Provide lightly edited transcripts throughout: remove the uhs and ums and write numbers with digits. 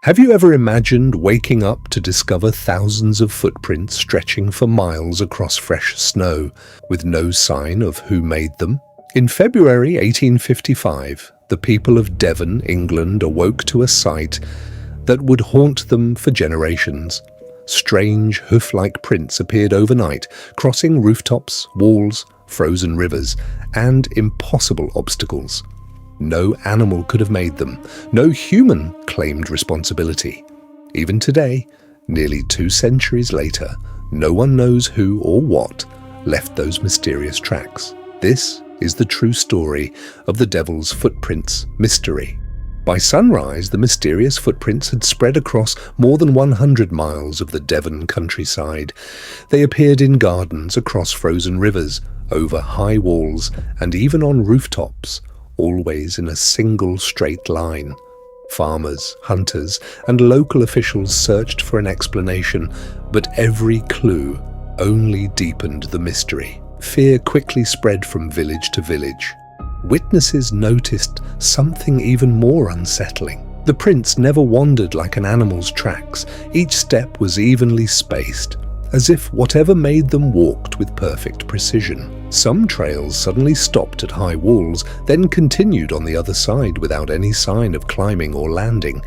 Have you ever imagined waking up to discover thousands of footprints stretching for miles across fresh snow, with no sign of who made them? In February 1855, the people of Devon, England, awoke to a sight that would haunt them for generations. Strange hoof-like prints appeared overnight, crossing rooftops, walls, frozen rivers, and impossible obstacles. No animal could have made them. No human claimed responsibility. Even today, nearly 2 centuries later, no one knows who or what left those mysterious tracks. This is the true story of the Devil's Footprints mystery. By sunrise, the mysterious footprints had spread across more than 100 miles of the Devon countryside. They appeared in gardens, across frozen rivers, over high walls, and even on rooftops, always in a single straight line. Farmers, hunters, and local officials searched for an explanation, but every clue only deepened the mystery. Fear quickly spread from village to village. Witnesses noticed something even more unsettling. The prints never wandered like an animal's tracks. Each step was evenly spaced, as if whatever made them walked with perfect precision. Some trails suddenly stopped at high walls, then continued on the other side without any sign of climbing or landing.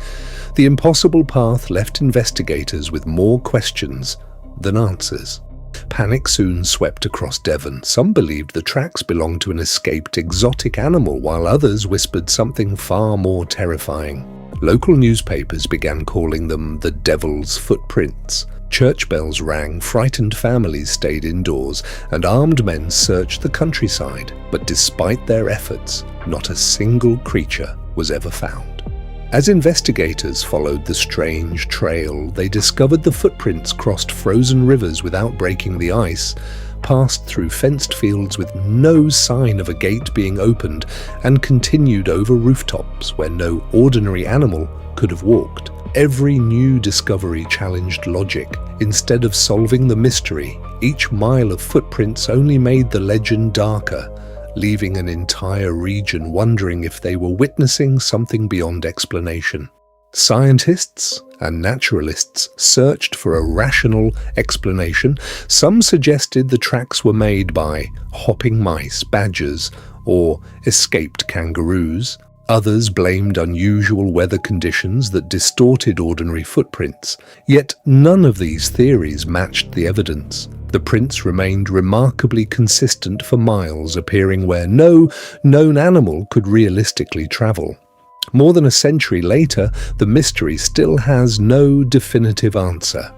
The impossible path left investigators with more questions than answers. Panic soon swept across Devon. Some believed the tracks belonged to an escaped exotic animal, while others whispered something far more terrifying. Local newspapers began calling them the Devil's Footprints. Church bells rang, frightened families stayed indoors, and armed men searched the countryside. But despite their efforts, not a single creature was ever found. As investigators followed the strange trail, they discovered the footprints crossed frozen rivers without breaking the ice, passed through fenced fields with no sign of a gate being opened, and continued over rooftops where no ordinary animal could have walked. Every new discovery challenged logic. Instead of solving the mystery, each mile of footprints only made the legend darker, leaving an entire region wondering if they were witnessing something beyond explanation. Scientists and naturalists searched for a rational explanation. Some suggested the tracks were made by hopping mice, badgers, or escaped kangaroos. Others blamed unusual weather conditions that distorted ordinary footprints. Yet none of these theories matched the evidence. The prints remained remarkably consistent for miles, appearing where no known animal could realistically travel. More than a century later, the mystery still has no definitive answer.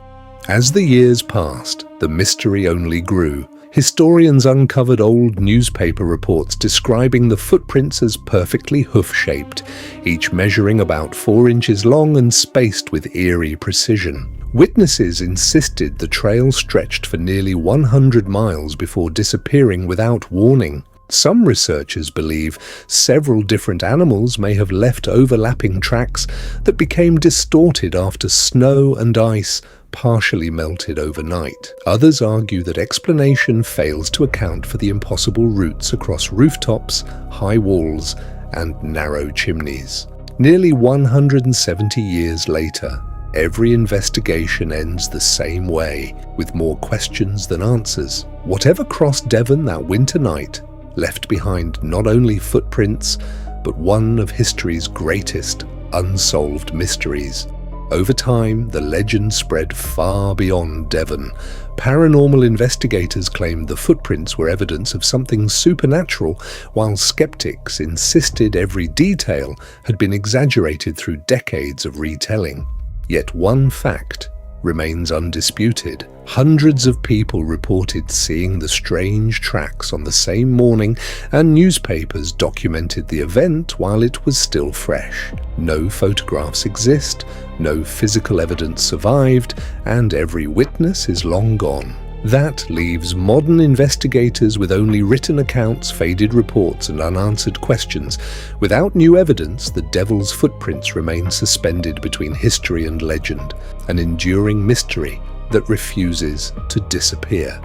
As the years passed, the mystery only grew. Historians uncovered old newspaper reports describing the footprints as perfectly hoof-shaped, each measuring about 4 inches long and spaced with eerie precision. Witnesses insisted the trail stretched for nearly 100 miles before disappearing without warning. Some researchers believe several different animals may have left overlapping tracks that became distorted after snow and ice partially melted overnight. Others argue that explanation fails to account for the impossible routes across rooftops, high walls, and narrow chimneys. Nearly 170 years later, every investigation ends the same way, with more questions than answers. Whatever crossed Devon that winter night left behind not only footprints, but one of history's greatest unsolved mysteries. Over time, the legend spread far beyond Devon. Paranormal investigators claimed the footprints were evidence of something supernatural, while skeptics insisted every detail had been exaggerated through decades of retelling. Yet one fact remains undisputed. Hundreds of people reported seeing the strange tracks on the same morning, and newspapers documented the event while it was still fresh. No photographs exist, no physical evidence survived, and every witness is long gone. That leaves modern investigators with only written accounts, faded reports, and unanswered questions. Without new evidence, the Devil's Footprints remain suspended between history and legend, an enduring mystery that refuses to disappear.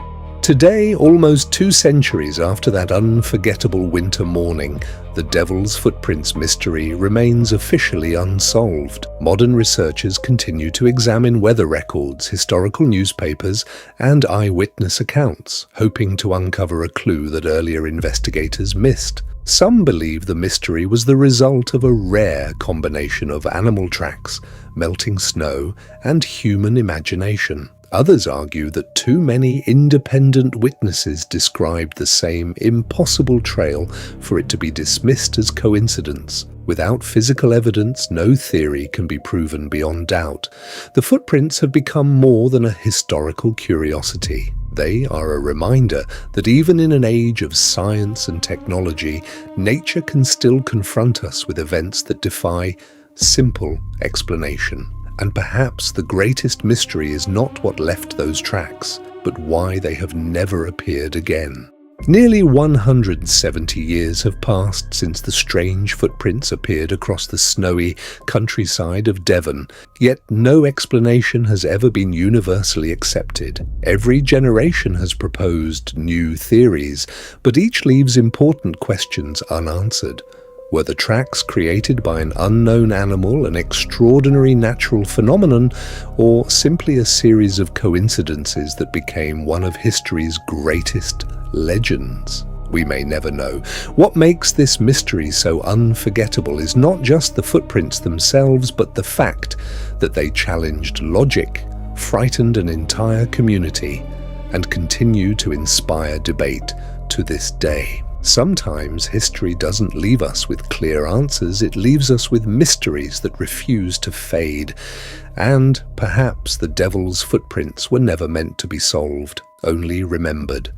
Today, almost 2 centuries after that unforgettable winter morning, the Devil's Footprints mystery remains officially unsolved. Modern researchers continue to examine weather records, historical newspapers, and eyewitness accounts, hoping to uncover a clue that earlier investigators missed. Some believe the mystery was the result of a rare combination of animal tracks, melting snow, and human imagination. Others argue that too many independent witnesses described the same impossible trail for it to be dismissed as coincidence. Without physical evidence, no theory can be proven beyond doubt. The footprints have become more than a historical curiosity. They are a reminder that even in an age of science and technology, nature can still confront us with events that defy simple explanation. And perhaps the greatest mystery is not what left those tracks, but why they have never appeared again. Nearly 170 years have passed since the strange footprints appeared across the snowy countryside of Devon, yet no explanation has ever been universally accepted. Every generation has proposed new theories, but each leaves important questions unanswered. Were the tracks created by an unknown animal, an extraordinary natural phenomenon, or simply a series of coincidences that became one of history's greatest legends? We may never know. What makes this mystery so unforgettable is not just the footprints themselves, but the fact that they challenged logic, frightened an entire community, and continue to inspire debate to this day. Sometimes history doesn't leave us with clear answers, it leaves us with mysteries that refuse to fade. And perhaps the Devil's Footprints were never meant to be solved, only remembered.